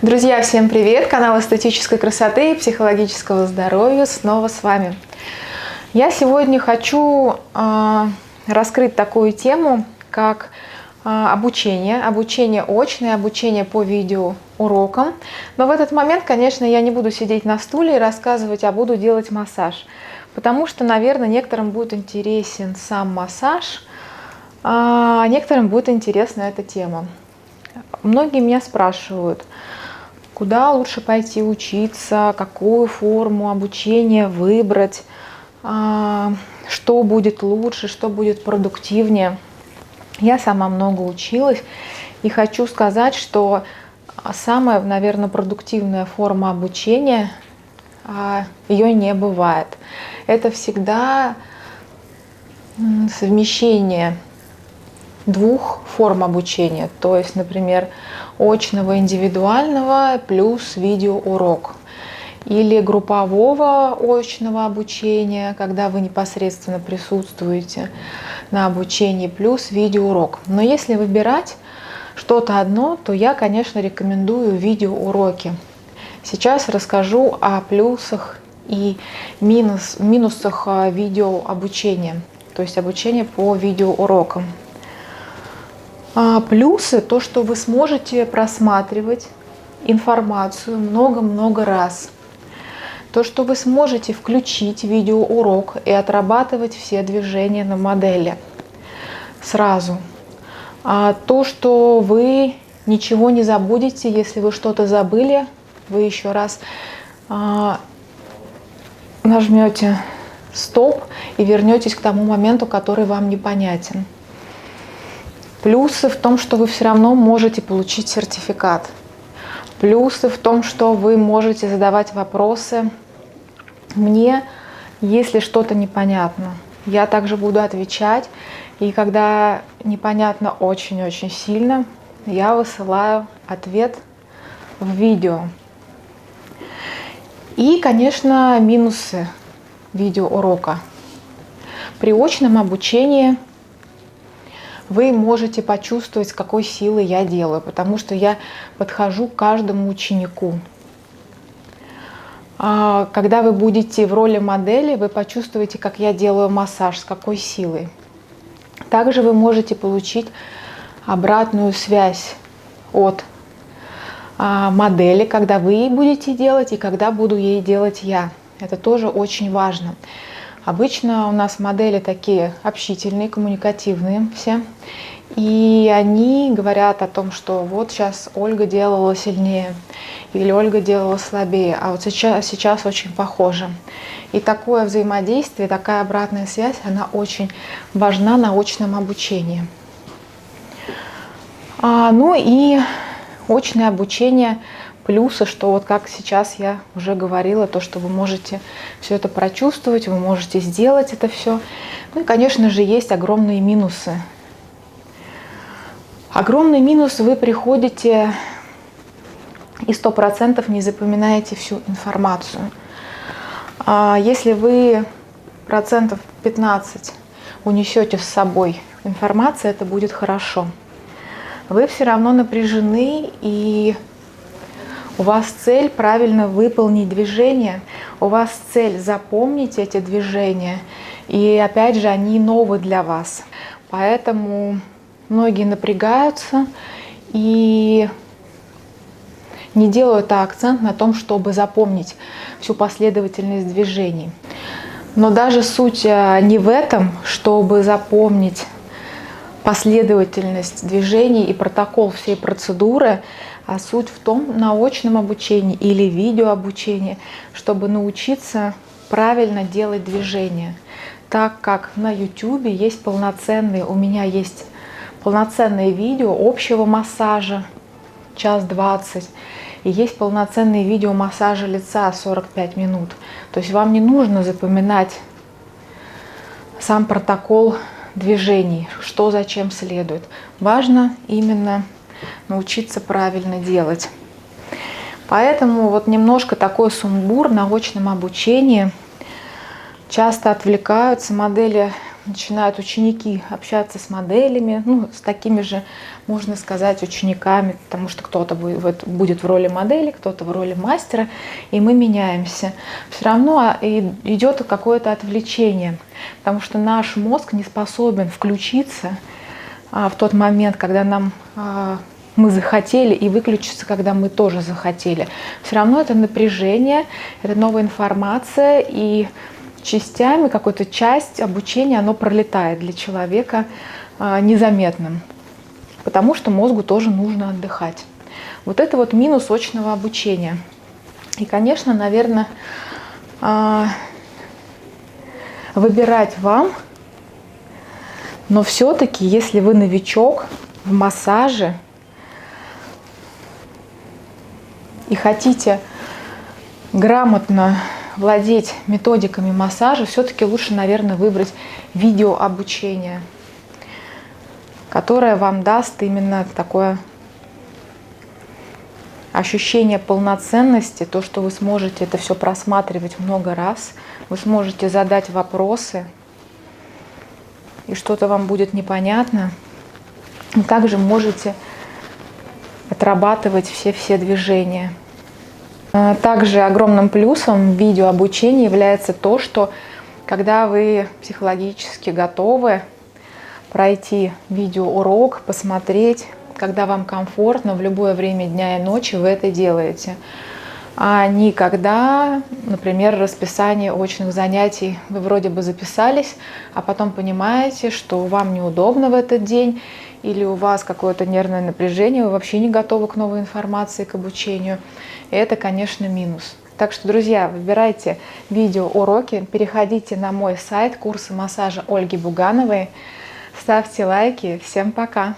Друзья, всем привет! Канал эстетической красоты и психологического здоровья снова с вами. Я сегодня хочу раскрыть такую тему, как обучение очное, обучение по видеоурокам. Но в этот момент, конечно, я не буду сидеть на стуле и рассказывать, а буду делать массаж. Потому что, наверное, некоторым будет интересен сам массаж, а некоторым будет интересна эта тема. Многие меня спрашивают, куда лучше пойти учиться, какую форму обучения выбрать, что будет лучше, что будет продуктивнее. Я сама много училась и хочу сказать, что самая, наверное, продуктивная форма обучения, ее не бывает. Это всегда совмещение двух форм обучения, то есть, например, очного индивидуального плюс видеоурок, или группового очного обучения, когда вы непосредственно присутствуете на обучении, плюс видеоурок. Но если выбирать что-то одно, то я, конечно, рекомендую видеоуроки. Сейчас расскажу о плюсах и минусах видеообучения, то есть обучение по видеоурокам. Плюсы — то, что вы сможете просматривать информацию много-много раз. То, что вы сможете включить видеоурок и отрабатывать все движения на модели сразу. То, что вы ничего не забудете, если вы что-то забыли, вы еще раз нажмете стоп и вернетесь к тому моменту, который вам непонятен. Плюсы в том, что вы все равно можете получить сертификат. Плюсы в том, что вы можете задавать вопросы мне, если что-то непонятно. Я также буду отвечать. И когда непонятно очень-очень сильно, я высылаю ответ в видео. И, конечно, минусы видеоурока. При очном обучении вы можете почувствовать, с какой силой я делаю, потому что я подхожу к каждому ученику. Когда вы будете в роли модели, вы почувствуете, как я делаю массаж, с какой силой. Также вы можете получить обратную связь от модели, когда вы ей будете делать и когда буду ей делать я. Это тоже очень важно. Обычно у нас модели такие общительные, коммуникативные все. И они говорят о том, что вот сейчас Ольга делала сильнее или Ольга делала слабее, а вот сейчас очень похоже. И такое взаимодействие, такая обратная связь, она очень важна на очном обучении. Ну и очное обучение. Плюсы, что вот как сейчас я уже говорила, то, что вы можете все это прочувствовать, вы можете сделать это все. Ну и, конечно же, есть огромные минусы. Огромный минус: вы приходите и 100% не запоминаете всю информацию. Если вы 15% унесете с собой информацию, это будет хорошо. Вы все равно напряжены, и у вас цель правильно выполнить движение, у вас цель запомнить эти движения, и опять же они новые для вас. Поэтому многие напрягаются и не делают акцент на том, чтобы запомнить всю последовательность движений. Но даже суть не в этом, чтобы запомнить последовательность движений и протокол всей процедуры, а суть в том, на очном обучении или видеообучении, чтобы научиться правильно делать движения. Так как на YouTube есть полноценные, у меня есть полноценные видео общего массажа, 1:20, и есть полноценные видео массажа лица 45 минут. То есть вам не нужно запоминать сам протокол движений, что зачем следует. Важно именно научиться правильно делать. Поэтому вот немножко такой сумбур на очном обучении. Часто отвлекаются, модели начинают ученики общаться с моделями, ну, с такими же, можно сказать, учениками, потому что кто-то будет в роли модели, кто-то в роли мастера, и мы меняемся. Все равно идет какое-то отвлечение, потому что наш мозг не способен включиться в тот момент, когда мы захотели, и выключиться, когда мы тоже захотели. Все равно это напряжение, это новая информация, и частями какую-то часть обучения оно пролетает для человека незаметным, потому что мозгу тоже нужно отдыхать. Вот это вот минус очного обучения. И, конечно, наверное, выбирать вам, но все-таки, если вы новичок в массаже и хотите грамотно владеть методиками массажа, все-таки лучше, наверное, выбрать видеообучение, которое вам даст именно такое ощущение полноценности, то, что вы сможете это все просматривать много раз, вы сможете задать вопросы, и что-то вам будет непонятно. И также можете отрабатывать все движения. Также огромным плюсом в видеообучении является то, что когда вы психологически готовы пройти видеоурок, посмотреть, когда вам комфортно, в любое время дня и ночи вы это делаете. А не когда, например, расписание очных занятий вы вроде бы записались, а потом понимаете, что вам неудобно в этот день, или у вас какое-то нервное напряжение, вы вообще не готовы к новой информации, к обучению. И это, конечно, минус. Так что, друзья, выбирайте видеоуроки, переходите на мой сайт, курсы массажа Ольги Бугановой, ставьте лайки. Всем пока!